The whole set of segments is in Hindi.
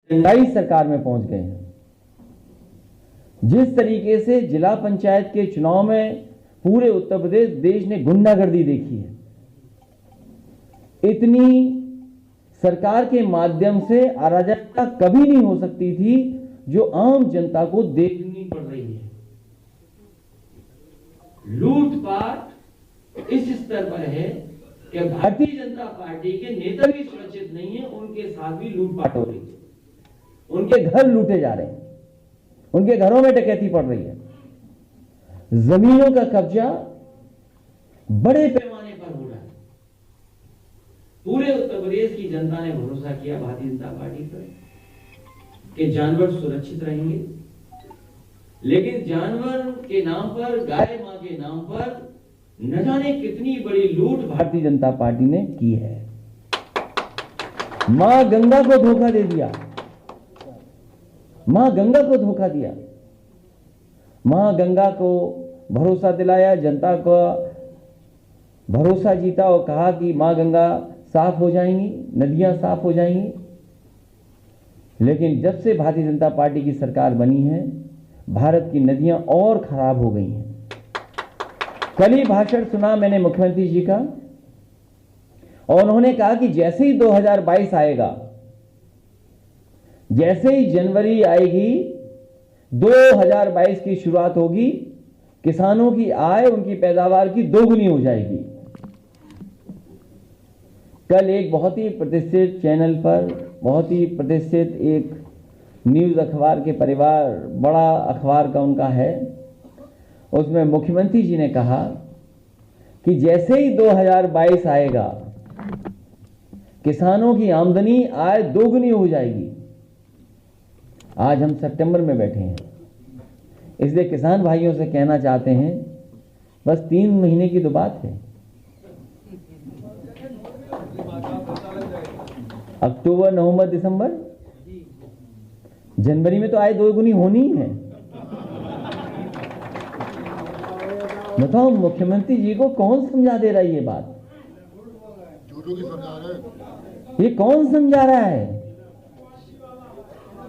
महंगाई सरकार में पहुंच गए हैं। जिस तरीके से जिला पंचायत के चुनाव में पूरे उत्तर प्रदेश देश ने गुंडागर्दी देखी है, इतनी सरकार के माध्यम से अराजकता कभी नहीं हो सकती थी जो आम जनता को देखनी पड़ रही है। लूटपाट इस स्तर पर है कि भारतीय जनता पार्टी के नेता भी सुरक्षित नहीं है, उनके साथ भी लूटपाट हो रही है। उनके घर लूटे जा रहे हैं, उनके घरों में डकैती पड़ रही है, जमीनों का कब्जा बड़े पैमाने पर हो रहा है। पूरे उत्तर प्रदेश की जनता ने भरोसा किया भारतीय जनता पार्टी पर कि जानवर सुरक्षित रहेंगे, लेकिन जानवर के नाम पर, गाय मां के नाम पर न जाने कितनी बड़ी लूट भारतीय जनता पार्टी ने की है। मां गंगा को धोखा दे दिया, मां गंगा को धोखा दिया, मां गंगा को भरोसा दिलाया, जनता का भरोसा जीता और कहा कि मां गंगा साफ हो जाएंगी, नदियां साफ हो जाएंगी। लेकिन जब से भारतीय जनता पार्टी की सरकार बनी है, भारत की नदियां और खराब हो गई हैं। कल ही भाषण सुना मैंने मुख्यमंत्री जी का, और उन्होंने कहा कि जैसे ही 2022 आएगा, जैसे ही जनवरी आएगी, 2022 की शुरुआत होगी, किसानों की आय, उनकी पैदावार की दोगुनी हो जाएगी। कल एक बहुत ही प्रतिष्ठित चैनल पर, बहुत ही प्रतिष्ठित एक न्यूज अखबार के परिवार, बड़ा अखबार का उनका है, उसमें मुख्यमंत्री जी ने कहा कि जैसे ही 2022 आएगा, किसानों की आमदनी, आय दोगुनी हो जाएगी। आज हम सितंबर में बैठे हैं, इसलिए किसान भाइयों से कहना चाहते हैं, बस 3 महीने की तो बात है। अक्टूबर, नवंबर, दिसंबर, जनवरी में तो आय दोगुनी होनी ही है। बताओ मुख्यमंत्री जी को कौन समझा दे रहा है ये बात? ये कौन समझा रहा है?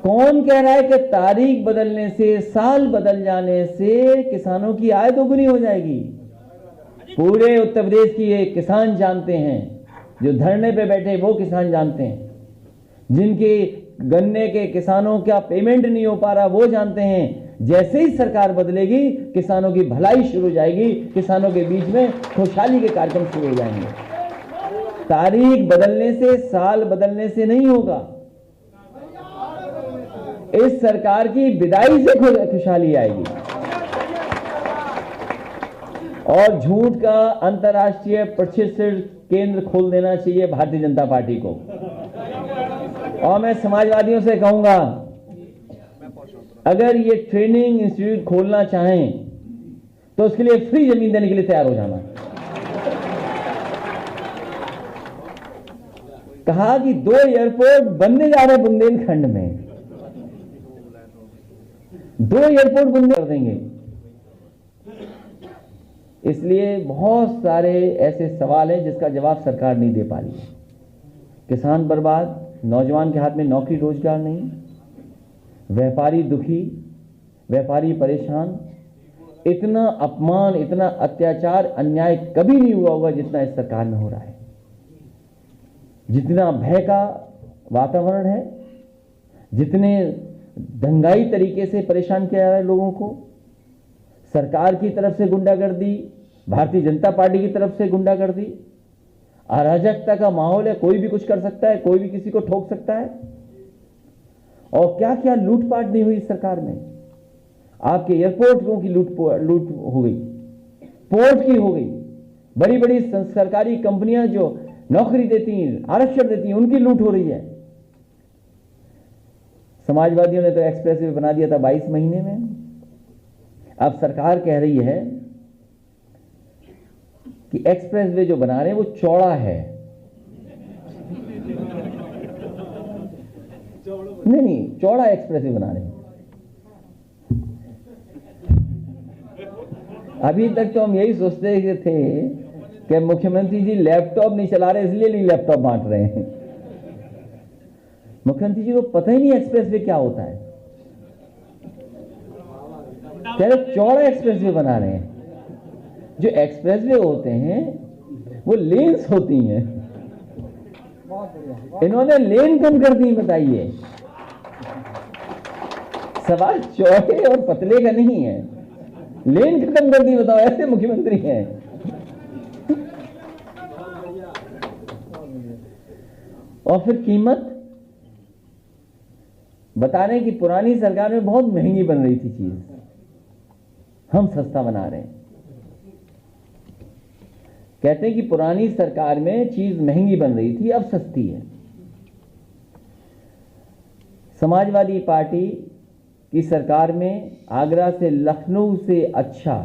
कौन कह रहा है कि तारीख बदलने से, साल बदल जाने से किसानों की आय दोगुनी हो जाएगी? पूरे उत्तर प्रदेश की ये किसान जानते हैं, जो धरने पे बैठे वो किसान जानते हैं, जिनके गन्ने के किसानों का पेमेंट नहीं हो पा रहा वो जानते हैं। जैसे ही सरकार बदलेगी, किसानों की भलाई शुरू हो जाएगी, किसानों के बीच में खुशहाली के कार्यक्रम शुरू हो जाएंगे। तारीख बदलने से, साल बदलने से नहीं होगा। इस सरकार की विदाई से खुशहाली आएगी। और झूठ का अंतर्राष्ट्रीय प्रशिक्षण केंद्र खोल देना चाहिए भारतीय जनता पार्टी को। और मैं समाजवादियों से कहूंगा, अगर ये ट्रेनिंग इंस्टीट्यूट खोलना चाहें तो उसके लिए फ्री जमीन देने के लिए तैयार हो जाना। कहा कि 2 एयरपोर्ट बनने जा रहे बुंदेलखंड में, 2 एयरपोर्ट बंद कर देंगे। इसलिए बहुत सारे ऐसे सवाल हैं जिसका जवाब सरकार नहीं दे पा रही है। किसान बर्बाद, नौजवान के हाथ में नौकरी रोजगार नहीं, व्यापारी दुखी, व्यापारी परेशान। इतना अपमान, इतना अत्याचार, अन्याय कभी नहीं हुआ होगा जितना इस सरकार में हो रहा है। जितना भय का वातावरण है, जितने दंगाई तरीके से परेशान किया जा रहा है लोगों को, सरकार की तरफ से गुंडागर्दी, भारतीय जनता पार्टी की तरफ से गुंडागर्दी, अराजकता का माहौल है। कोई भी कुछ कर सकता है, कोई भी किसी को ठोक सकता है। और क्या क्या लूटपाट नहीं हुई इस सरकार में। आपके एयरपोर्टों की लूट हो गई, पोर्ट की हो गई, बड़ी बड़ी सरकारी कंपनियां जो नौकरी देती हैं, आरक्षण देती हैं, उनकी लूट हो रही है। समाजवादियों ने तो एक्सप्रेस वे बना दिया था 22 महीने में। अब सरकार कह रही है कि एक्सप्रेस वे जो बना रहे हैं वो चौड़ा है। नहीं, चौड़ा एक्सप्रेस वे बना रहे हैं। अभी तक तो हम यही सोचते थे कि मुख्यमंत्री जी लैपटॉप नहीं चला रहे इसलिए नहीं लैपटॉप बांट रहे हैं। मुख्यमंत्री जी को पता ही नहीं एक्सप्रेसवे क्या होता है। कह रहे चौड़ा एक्सप्रेसवे बना रहे हैं। जो एक्सप्रेसवे होते हैं वो लेन्स होती हैं, इन्होंने लेन कम कर दी। बताइए, सवाल चौड़े और पतले का नहीं है, लेन खत्म कर दी। बताओ, ऐसे मुख्यमंत्री हैं। और फिर कीमत बता रहे हैं कि पुरानी सरकार में बहुत महंगी बन रही थी चीज, हम सस्ता बना रहे हैं। कहते हैं कि पुरानी सरकार में चीज महंगी बन रही थी, अब सस्ती है। समाजवादी पार्टी की सरकार में आगरा से लखनऊ से अच्छा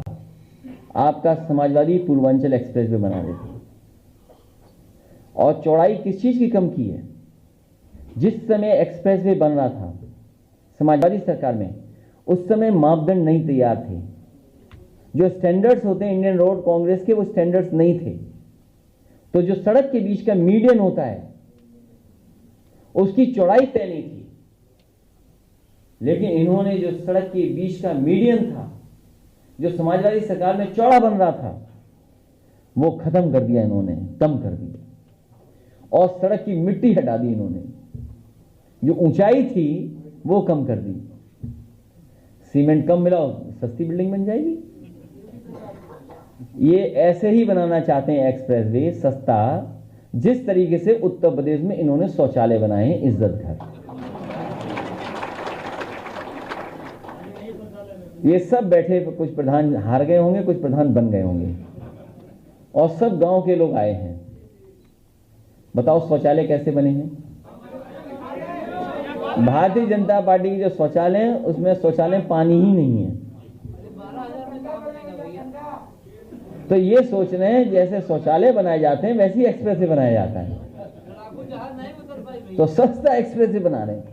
आपका समाजवादी पूर्वांचल एक्सप्रेसवे बना देती। और चौड़ाई किस चीज की कम की है? जिस समय एक्सप्रेसवे बन रहा था समाजवादी सरकार में, उस समय मापदंड नहीं तैयार थे। जो स्टैंडर्ड्स होते हैं इंडियन रोड कांग्रेस के, वो स्टैंडर्ड्स नहीं थे। तो जो सड़क के बीच का मीडियन होता है उसकी चौड़ाई तय नहीं थी। लेकिन इन्होंने जो सड़क के बीच का मीडियन था, जो समाजवादी सरकार में चौड़ा बन रहा था, वो खत्म कर दिया इन्होंने, कम कर दिया। और सड़क की मिट्टी हटा दी इन्होंने, जो ऊंचाई थी वो कम कर दी। सीमेंट कम मिला, सस्ती बिल्डिंग बन जाएगी। ये ऐसे ही बनाना चाहते हैं एक्सप्रेसवे सस्ता, जिस तरीके से उत्तर प्रदेश में इन्होंने शौचालय बनाए हैं, इज्जत घर। ये सब बैठे, कुछ प्रधान हार गए होंगे, कुछ प्रधान बन गए होंगे, और सब गांव के लोग आए हैं। बताओ शौचालय कैसे बने हैं? भारतीय जनता पार्टी की जो शौचालय है उसमें शौचालय पानी ही नहीं है। तो ये सोच रहे हैं जैसे शौचालय बनाए जाते हैं वैसे ही एक्सप्रेसवे बनाया जाता है। तो सस्ता एक्सप्रेसवे बना रहे हैं।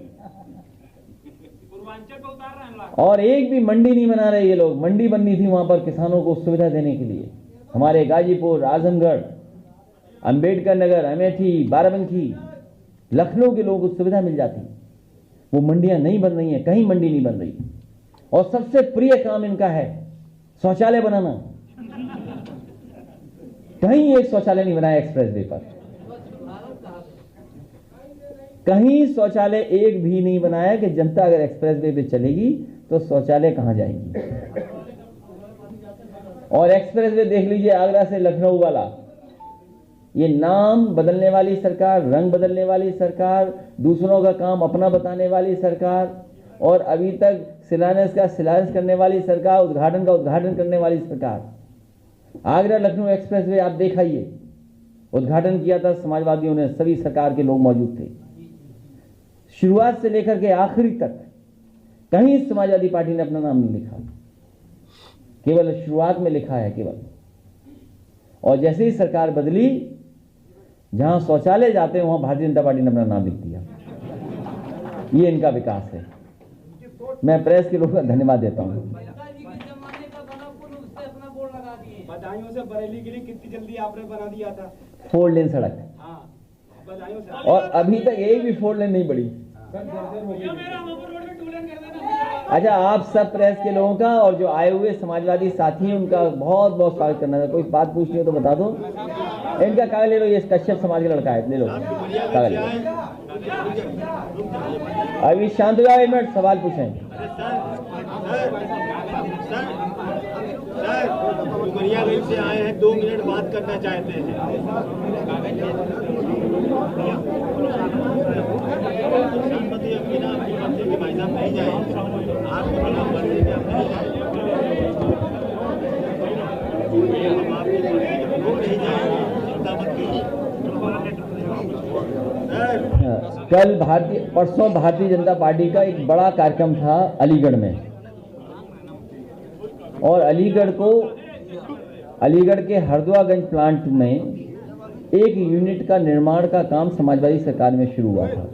और एक भी मंडी नहीं बना रहे ये लोग। मंडी बननी थी वहां पर किसानों को सुविधा देने के लिए। हमारे गाजीपुर, आजमगढ़, अंबेडकर नगर, अमेठी, बाराबंकी, लखनऊ के लोगों को सुविधा मिल जाती। वो मंडियां नहीं बन रही हैं, कहीं मंडी नहीं बन रही। और सबसे प्रिय काम इनका है शौचालय बनाना। कहीं एक शौचालय नहीं बनाया एक्सप्रेसवे पर, कहीं शौचालय एक भी नहीं बनाया कि जनता अगर एक्सप्रेसवे पे चलेगी तो शौचालय कहां जाएगी। और एक्सप्रेसवे देख लीजिए आगरा से लखनऊ वाला, ये नाम बदलने वाली सरकार, रंग बदलने वाली सरकार, दूसरों का काम अपना बताने वाली सरकार, और अभी तक शिलान्यास का शिलान्यास करने वाली सरकार, उद्घाटन का उद्घाटन करने वाली सरकार। आगरा लखनऊ एक्सप्रेसवे आप देखाइए, उद्घाटन किया था समाजवादियों ने, सभी सरकार के लोग मौजूद थे। शुरुआत से लेकर के आखिरी तक कहीं समाजवादी पार्टी ने अपना नाम नहीं लिखा, केवल शुरुआत में लिखा है केवल। और जैसे ही सरकार बदली, जहां शौचालय जाते हैं वहां भारतीय जनता पार्टी ने अपना नाम लिख दिया। ये इनका विकास है। मैं प्रेस के लोगों का धन्यवाद देता हूं। बदायूं से बरेली के लिए कितनी जल्दी आपने बना दिया था 4 लेन सड़क। हाँ, बदायूं से। और अभी तक एक भी 4 लेन नहीं बढ़ी। अच्छा, आप सब प्रेस के लोगों का और जो आए हुए समाजवादी साथी हैं उनका बहुत बहुत स्वागत करना है। कोई बात पूछनी हो तो बता दो। इनका कागज ले लो, ये कश्यप समाज का लड़का है, ले लो कागज ले लो। अभी शांत हो जाओ, 1 मिनट सवाल पूछें। डुमरियागंज से आए हैं, 2 मिनट बात करना चाहते हैं। भाई साहब नहीं जाए, आपके बिना मर्जी के आप नहीं जाए। कल परसों भारतीय जनता पार्टी का एक बड़ा कार्यक्रम था अलीगढ़ में, और अलीगढ़ के हरदुआगंज प्लांट में एक यूनिट का निर्माण का काम समाजवादी सरकार में शुरू हुआ था।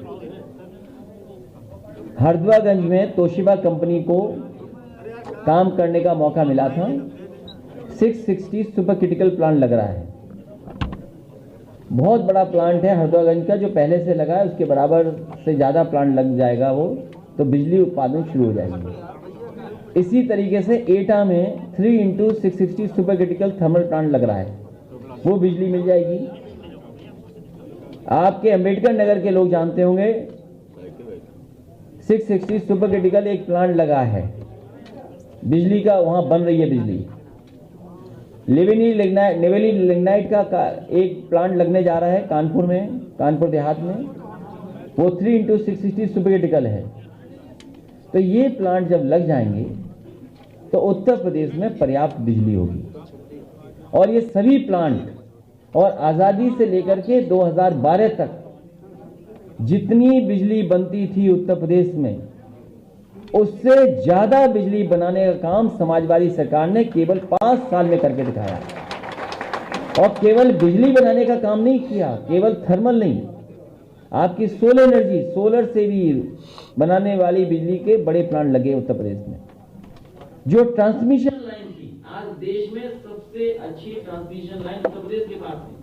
हरदुआगंज में तोशिबा कंपनी को काम करने का मौका मिला था। 660 सुपर क्रिटिकल प्लांट लग रहा है। बहुत बड़ा प्लांट है हरदोईगंज का, जो पहले से लगा है उसके बराबर से ज़्यादा प्लांट लग जाएगा वो, तो बिजली उत्पादन शुरू हो जाएगी। इसी तरीके से एटा में 3x660 super critical thermal plant लग रहा है, वो बिजली मिल जाएगी। आपके अंबेडकर नगर के लोग जानते होंगे 660 सुपर क्रिटिकल एक प्लांट लगा है बिजली का, वहां बन रही है बिजली। नेवेली लिग्नाइट का एक प्लांट लगने जा रहा है कानपुर में, कानपुर देहात में, वो 3x660 सुपर क्रिटिकल है। तो ये प्लांट जब लग जाएंगे तो उत्तर प्रदेश में पर्याप्त बिजली होगी। और ये सभी प्लांट और आज़ादी से लेकर के 2012 तक जितनी बिजली बनती थी उत्तर प्रदेश में, उससे ज्यादा बिजली बनाने का काम समाजवादी सरकार ने केवल 5 साल में करके दिखाया। और केवल बिजली बनाने का काम नहीं किया, केवल थर्मल नहीं, आपकी सोलर एनर्जी, सोलर से भी बनाने वाली बिजली के बड़े प्लांट लगे उत्तर प्रदेश में। जो ट्रांसमिशन लाइन थी, आज देश में सबसे अच्छी ट्रांसमिशन लाइन उत्तर प्रदेश के पास है।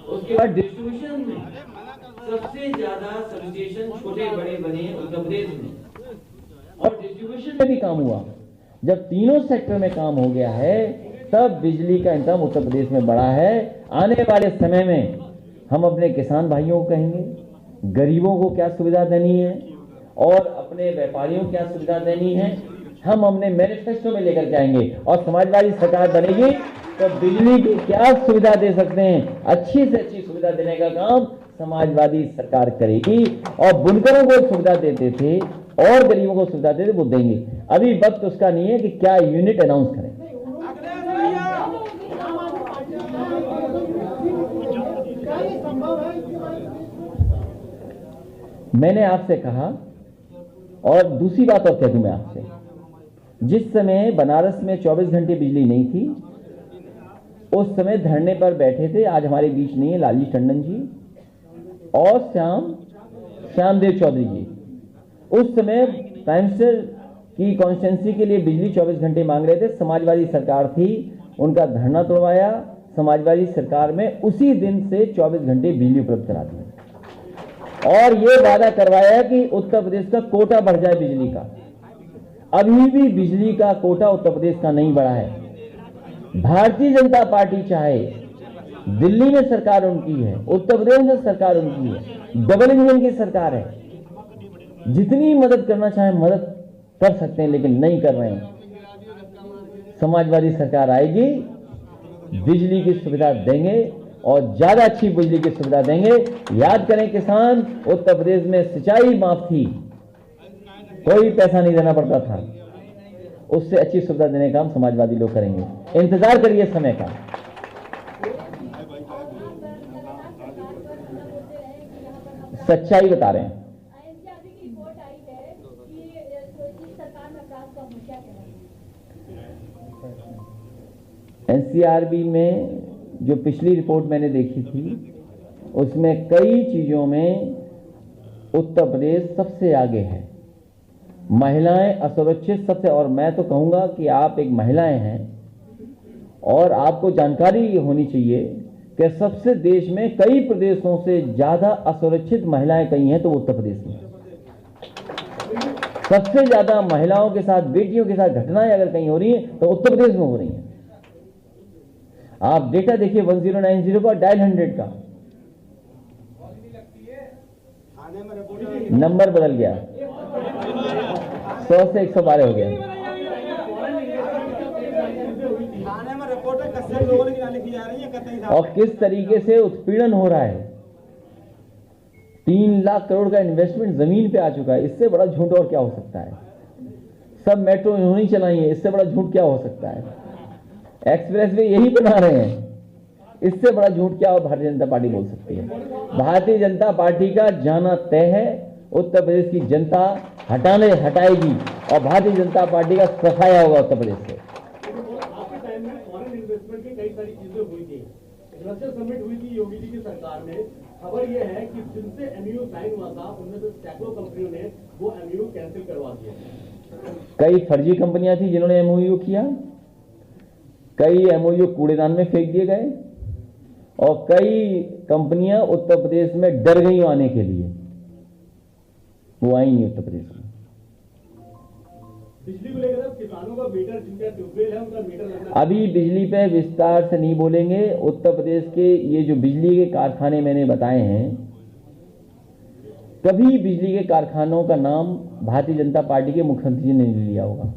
उसके बाद डिस्ट्रीब्यूशन में सबसे ज्यादा सबस्टेशन छोटे बड़े बने उत्तर प्रदेश में, और डिस्ट्रीब्यूशन में भी काम हुआ। जब तीनों सेक्टर में काम हो गया है तब बिजली का इंतजाम उत्तर प्रदेश में बढ़ा है। आने वाले समय में हम अपने किसान भाइयों को कहेंगे गरीबों को क्या सुविधा देनी है और अपने व्यापारियों को क्या सुविधा देनी है, हम अपने मैनिफेस्टो में लेकर के आएंगे। और समाजवादी सरकार बनेगी तो बिजली की क्या सुविधा दे सकते हैं, अच्छी से अच्छी सुविधा देने का काम समाजवादी सरकार करेगी। और बुनकरों को सुविधा देते थे और गरीबों को सुविधा देते वो देंगे। अभी वक्त उसका नहीं है कि क्या यूनिट अनाउंस करें। मैंने आपसे कहा, और दूसरी बात और कह दूं मैं आपसे, जिस समय बनारस में 24 घंटे बिजली नहीं थी उस समय धरने पर बैठे थे, आज हमारे बीच नहीं है, लालजी टंडन जी और श्यामदेव चौधरी जी। उस समय प्राइम मिनिस्टर की कॉन्स्टिट्यूंसी के लिए बिजली 24 घंटे मांग रहे थे, समाजवादी सरकार थी, उनका धरना तोड़वाया, समाजवादी सरकार में उसी दिन से 24 घंटे बिजली उपलब्ध करा दी और ये वादा करवाया कि उत्तर प्रदेश का कोटा बढ़ जाए बिजली का। अभी भी बिजली का कोटा उत्तर प्रदेश का नहीं बढ़ा है। भारतीय जनता पार्टी चाहे, दिल्ली में सरकार उनकी है, उत्तर प्रदेश में सरकार उनकी है, डबल इंजन की सरकार है, जितनी मदद करना चाहे मदद कर सकते हैं, लेकिन नहीं कर रहे हैं। समाजवादी सरकार आएगी, बिजली की सुविधा देंगे और ज्यादा अच्छी बिजली की सुविधा देंगे। याद करें किसान, उत्तर प्रदेश में सिंचाई माफ थी, कोई पैसा नहीं देना पड़ता था, उससे अच्छी सुविधा देने का हम समाजवादी लोग करेंगे। इंतजार करिए समय का। सच्चाई बता रहे हैं। एनसीआरबी में जो पिछली रिपोर्ट मैंने देखी थी उसमें कई चीजों में उत्तर प्रदेश सबसे आगे है। महिलाएं असुरक्षित सबसे, और मैं तो कहूंगा कि आप एक महिलाएं हैं और आपको जानकारी होनी चाहिए कि सबसे देश में कई प्रदेशों से ज्यादा असुरक्षित महिलाएं कहीं हैं तो वो उत्तर प्रदेश में। सबसे ज्यादा महिलाओं के साथ, बेटियों के साथ घटनाएं अगर कहीं हो रही हैं तो उत्तर प्रदेश में हो रही हैं। आप डेटा देखिए 1090 का, डायल 100 का नंबर बदल गया, 100 से 112 हो गया। और किस तरीके से उत्पीड़न हो रहा है। 3 लाख करोड़ का इन्वेस्टमेंट जमीन पे आ चुका है, इससे बड़ा झूठ और क्या हो सकता है। सब मेट्रो उन्होंने चलाई है, इससे बड़ा झूठ क्या हो सकता है। एक्सप्रेस वे यही बना रहे हैं, इससे बड़ा झूठ क्या भारतीय जनता पार्टी बोल सकती है। भारतीय जनता पार्टी का जाना तय है, उत्तर प्रदेश की जनता हटाएगी और भारतीय जनता पार्टी का सफाया होगा उत्तर प्रदेश से। आपके टाइम में फॉरेन इन्वेस्टमेंट की कई सारी चीजें हुई थी, इंडस्ट्रियल समिट हुई थी योगी जी की सरकार में। खबर यह है कि जिनसे एमओयू साइन हुआ था उनमें से सैकड़ों कंपनियों ने वो एमओयू कैंसिल करवा दिया। कई फर्जी कंपनियां थी जिन्होंने एमओयू किया, कई एमओयू कूड़ेदान में फेंक दिए गए और कई कंपनियां उत्तर प्रदेश में डर गई आने के लिए, वो आई नहीं उत्तर प्रदेश में। बिजली को लेकर किसानों का मीटर, जिनका ट्यूबवेल है उनका मीटर लगना। अभी बिजली पे विस्तार से नहीं बोलेंगे। उत्तर प्रदेश के ये जो बिजली के कारखाने मैंने बताए हैं, कभी बिजली के कारखानों का नाम भारतीय जनता पार्टी के मुख्यमंत्री ने नहीं लिया होगा।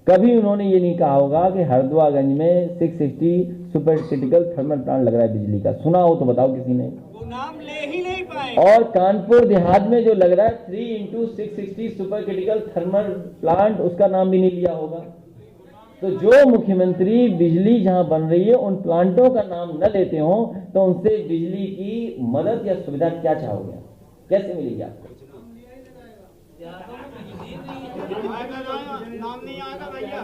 कभी उन्होंने ये नहीं कहा होगा कि हरदुआगंज में 660 सुपर क्रिटिकल थर्मल प्लांट लग रहा है बिजली का। सुना हो तो बताओ किसी ने? वो नाम ले ही नहीं पाए। और कानपुर देहात में जो लग रहा है 3x660 super critical thermal plant, उसका नाम भी नहीं लिया होगा। तो जो मुख्यमंत्री बिजली जहां बन रही है उन प्लांटों का नाम न लेते हो तो उनसे बिजली की मदद या सुविधा क्या चाहोगे? कैसे मिलेगी आपको? नाम नहीं आएगा भैया।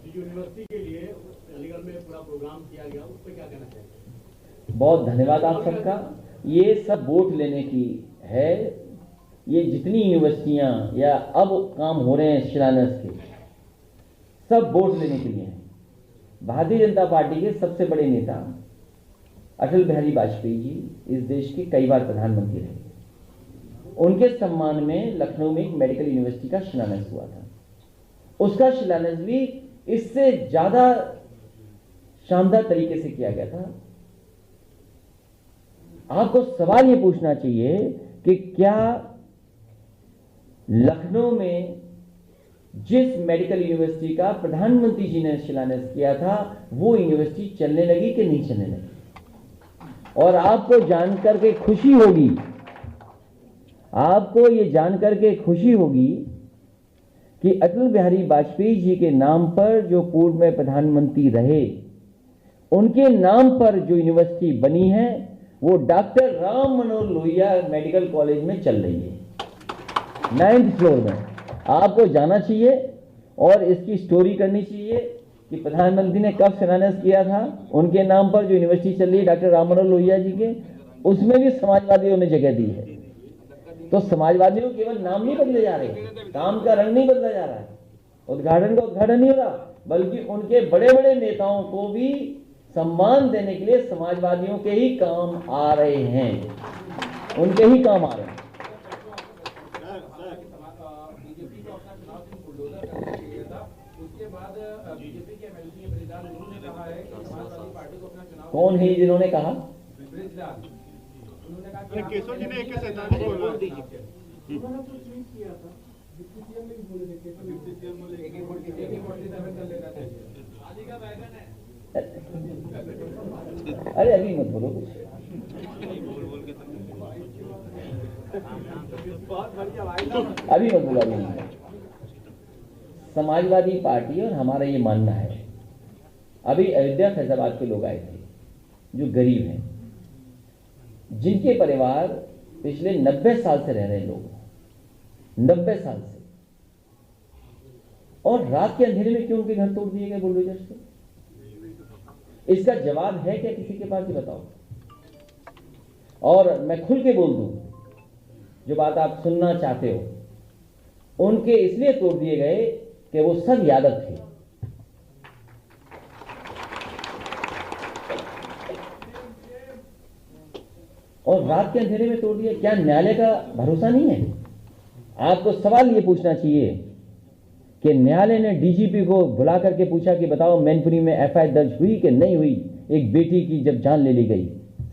यूनिवर्सिटी के लिए अलीगढ़ में पूरा प्रोग्राम किया गया, उस पर क्या कहना चाहिए? बहुत धन्यवाद आप सबका। ये सब वोट लेने की है। ये जितनी यूनिवर्सिटियां या अब काम हो रहे हैं शिलान्यास के, सब वोट लेने के लिए हैं। भारतीय जनता पार्टी के सबसे बड़े नेता अटल बिहारी वाजपेयी जी इस देश के कई बार प्रधानमंत्री रहे। उनके सम्मान में लखनऊ में एक मेडिकल यूनिवर्सिटी का शिलान्यास हुआ था। उसका शिलान्यास भी इससे ज्यादा शानदार तरीके से किया गया था। आपको सवाल यह पूछना चाहिए कि क्या लखनऊ में जिस मेडिकल यूनिवर्सिटी का प्रधानमंत्री जी ने शिलान्यास किया था, वो यूनिवर्सिटी चलने लगी कि नहीं चलने लगी? और आपको जानकर के खुशी होगी, आपको ये जानकर के खुशी होगी कि अटल बिहारी वाजपेयी जी के नाम पर जो पूर्व में प्रधानमंत्री रहे, उनके नाम पर जो यूनिवर्सिटी बनी है वो doctor Ram Manohar Lohia medical college में चल रही है, 9th फ्लोर में। आपको जाना चाहिए और इसकी स्टोरी करनी चाहिए कि प्रधानमंत्री ने कब शिलान्यास किया था। उनके नाम पर जो यूनिवर्सिटी चल रही है डॉक्टर राम मनोहर लोहिया जी के, उसमें भी समाजवादियों ने जगह दी है। तो समाजवादियों केवल नाम नहीं बदले जा रहे, काम का रंग नहीं बदला जा रहा है, उद्घाटन का उद्घाटन नहीं हो रहा, बल्कि उनके बड़े बड़े नेताओं को भी सम्मान देने के लिए समाजवादियों के ही काम आ रहे हैं, उनके ही काम आ रहे हैं। कौन है जिन्होंने कहा? केशव जी ने 1 बोला। अरे अभी मत बोलो कुछ। अभी मत बोलो। अभी समाजवादी पार्टी और हमारा ये मानना है, अभी अयोध्या फैजाबाद के लोग आए थे जो गरीब हैं, जिनके परिवार पिछले 90 साल से रह रहे लोग, 90 साल से, और रात के अंधेरे में क्यों उनके घर तोड़ दिए गए बुलडोजर से? इसका जवाब है क्या किसी के पास? ही बताओ। और मैं खुल के बोल दूं, जो बात आप सुनना चाहते हो, उनके इसलिए तोड़ दिए गए कि वो सब यादव थे। और रात के अंधेरे में तोड़ दिया। क्या न्यायालय का भरोसा नहीं है? आपको सवाल ये पूछना चाहिए कि न्यायालय ने डीजीपी को बुला करके पूछा कि बताओ मैनपुरी में एफआईआर दर्ज हुई कि नहीं हुई, एक बेटी की जब जान ले ली गई।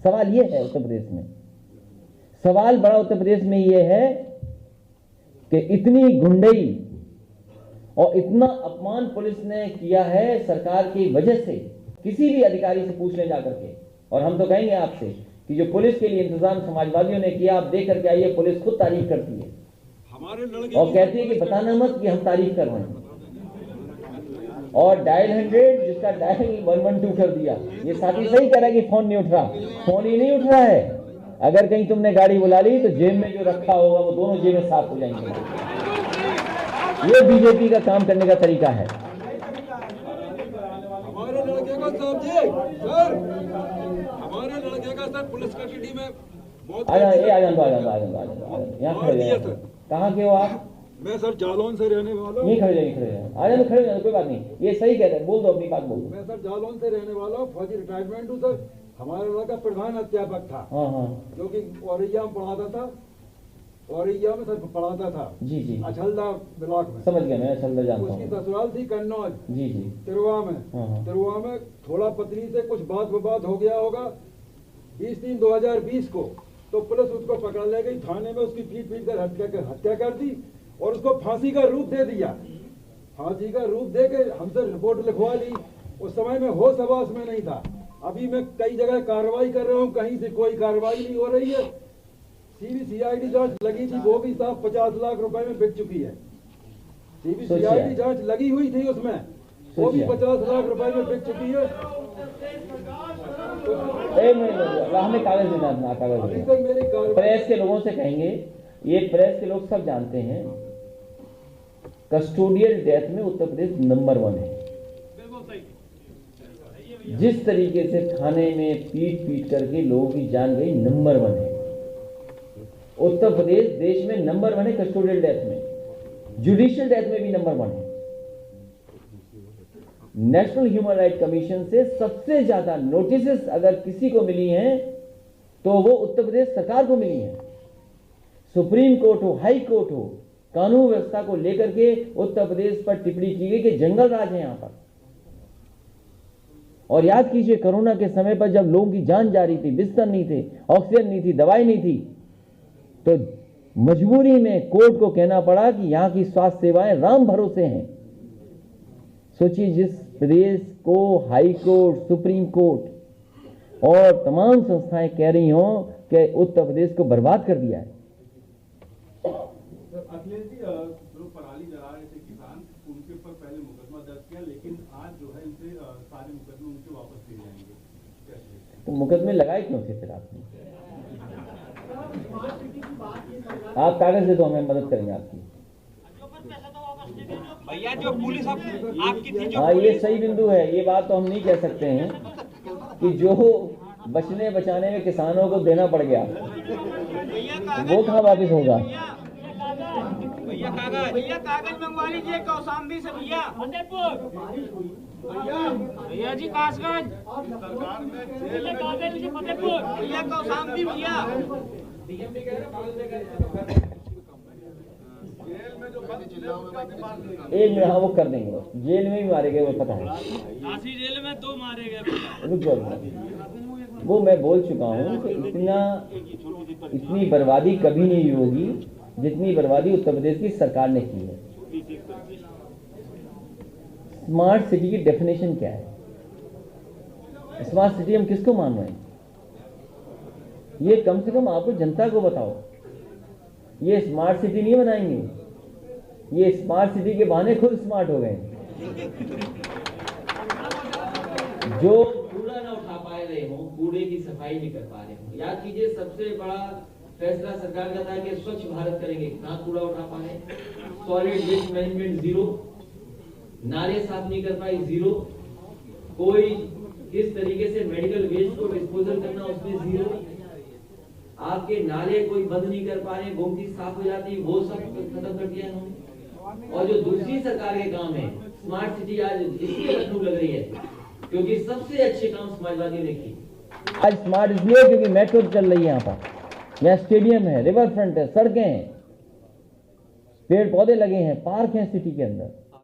सवाल ये है उत्तर प्रदेश में, सवाल बड़ा उत्तर प्रदेश में ये है कि इतनी गुंडई और इतना अपमान पुलिस ने किया है सरकार की वजह से। किसी भी अधिकारी से पूछ लें जाकर के, और हम तो कहेंगे आपसे कि जो पुलिस के लिए इंतजाम समाजवादियों ने किया, आप देख करके आइए, पुलिस खुद तारीफ करती है और कहती है कि बताना मत कि हम तारीफ कर रहे हैं। और डायल 100 जिसका डायल 112 कर दिया, ये साथी सही कह रहा है कि फोन नहीं उठ रहा। फोन ही नहीं उठ रहा है। अगर कहीं तुमने गाड़ी बुला ली तो जेब में जो रखा होगा वो दोनों जेबें साफ हो जाएंगी। ये बीजेपी का काम करने का तरीका है। हमारे लड़के का साहब जी, सर हमारे लड़के का सर पुलिस कस्टडी में बहुत आ जाओ, यहाँ खड़े हो। कहाँ के हो आप? मैं सर जालौन से रहने वाला हूँ। नहीं खड़े जाइए, आ जाओ, खड़े जाओ, कोई बात नहीं। ये सही कह रहे हैं, बोल दो, अपनी बात बोल दो। मैं सर जालौन से रहने वाला हूँ, फौजी रिटायरमेंट हूँ सर। हमारा लड़का प्रधान अध्यापक था, हाँ हाँ जो कि औरैया में पढ़ाता था, औरैया में सर पढ़ाता था, जी जी, अछलदा ब्लॉक में। समझ गया, मैं असल में जानता उसकी हूँ। ससुराल थी कन्नौज, जी जी, तिरुवा में। हाँ। तिरुवा में थोड़ा पत्नी से कुछ बात विवाद हो गया होगा 20/3/2020 को, तो पुलिस उसको पकड़ ले गई थाने में, उसकी पीट कर हत्या कर दी और उसको फांसी का रूप दे दिया। फांसी का रूप दे के हमसे रिपोर्ट लिखवा ली। उस समय में होश हवास में नहीं था। अभी मैं कई जगह कार्रवाई कर रहा हूँ, कहीं से कोई कार्रवाई नहीं हो रही है। सीबीसीआईडी जांच लगी थी, वो भी साहब 50 लाख रुपए में बिक चुकी है। सीबीसीआईडी जांच लगी हुई थी उसमें, वो भी 50 लाख रुपए में बिक चुकी है। हमें कागज देना, कागज अभी देना। तक मेरी कार्रवाई प्रेस के लोगों से कहेंगे, ये प्रेस के लोग सब जानते हैं, कस्टोडियल डेथ में उत्तर प्रदेश नंबर 1 है। जिस तरीके से थाने में पीट पीट करके लोगों की जान गई, नंबर 1 है उत्तर प्रदेश। देश में नंबर 1 है कस्टोडियल डेथ में, जुडिशियल डेथ में भी नंबर 1 है। नेशनल ह्यूमन राइट कमीशन से सबसे ज्यादा नोटिसेस अगर किसी को मिली हैं तो वो उत्तर प्रदेश सरकार को मिली हैं। सुप्रीम कोर्ट हो, हाई कोर्ट हो, कानून व्यवस्था को लेकर के उत्तर प्रदेश पर टिप्पणी की गई कि जंगल राज है यहां पर। और याद कीजिए, कोरोना के समय पर जब लोगों की जान जा रही थी, बिस्तर नहीं थे, ऑक्सीजन नहीं थी, दवाई नहीं थी, तो मजबूरी में कोर्ट को कहना पड़ा कि यहां की स्वास्थ्य सेवाएं राम भरोसे हैं। सोचिए, जिस प्रदेश को हाई कोर्ट, सुप्रीम कोर्ट और तमाम संस्थाएं कह रही हों कि उत्तर प्रदेश को बर्बाद कर दिया है। अखिलेश जी, जो पराली जला रहे थे किसान, उनके ऊपर पहले मुकदमा दर्ज किया, लेकिन आज जो है इनसे सारे मुकदमे उनके वापस लिए जाएंगे। तो मुकदमे लगाए क्यों थे फिर आपने? आप कागज दे दो, हमें मदद करेंगे आपकी। भैया जो पुलिस आपकी थी, हाँ, ये सही बिंदु है। ये बात तो हम नहीं कह सकते हैं कि जो बचने बचाने में किसानों को देना पड़ गया वो कहाँ वापिस होगा। भैया कागज मंगवा लीजिए कौशाम्बी से। भैया भैया जी कासगंज सरकार में कागज लीजिए, फतेहपुर भैया कौशाम्बी। भैया एक मिनट, हाँ वो कर देंगे। जेल में भी मारे गए, वो पता है। काशी जेल में 2 मारे गए। रुक जाओ, वो मैं बोल चुका हूँ कि इतनी बर्बादी कभी नहीं होगी जितनी बर्बादी उत्तर प्रदेश की सरकार ने की है। स्मार्ट सिटी की डेफिनेशन क्या है? स्मार्ट सिटी हम किसको मान रहे हैं? ये कम से कम आपको जनता को बताओ। ये स्मार्ट सिटी नहीं बनाएंगे, ये स्मार्ट सिटी के बहाने खुद स्मार्ट हो गए। जो कूड़ा ना उठा पा रहे हो, कूड़े की सफाई नहीं कर पा रहे हो। याद कीजिए, सबसे बड़ा फैसला सरकार का था कि स्वच्छ भारत करेंगे, कहां कूड़ा उठा पा रहे। सॉलिड वेस्ट मैनेजमेंट 0, नाले साफ नहीं कर पाए 0, कोई किस तरीके से मेडिकल वेस्ट को डिस्पोजल करना उसमें 0, आपके नाले कोई बंद नहीं कर पा रहे, गोमती साफ हो जाती, वो सब खत्म कर दिया इन्होंने। और जो दूसरी सरकार के काम है, स्मार्ट सिटी आज इसलिए लखनऊ लग रही है क्योंकि सबसे अच्छे काम समाजवादियों ने किए। आज स्मार्ट इसलिए क्योंकि मेट्रो चल रही है, यहाँ पर यहाँ स्टेडियम है, रिवर फ्रंट है, सड़कें हैं, पेड़ पौधे लगे हैं, पार्क हैं सिटी के अंदर।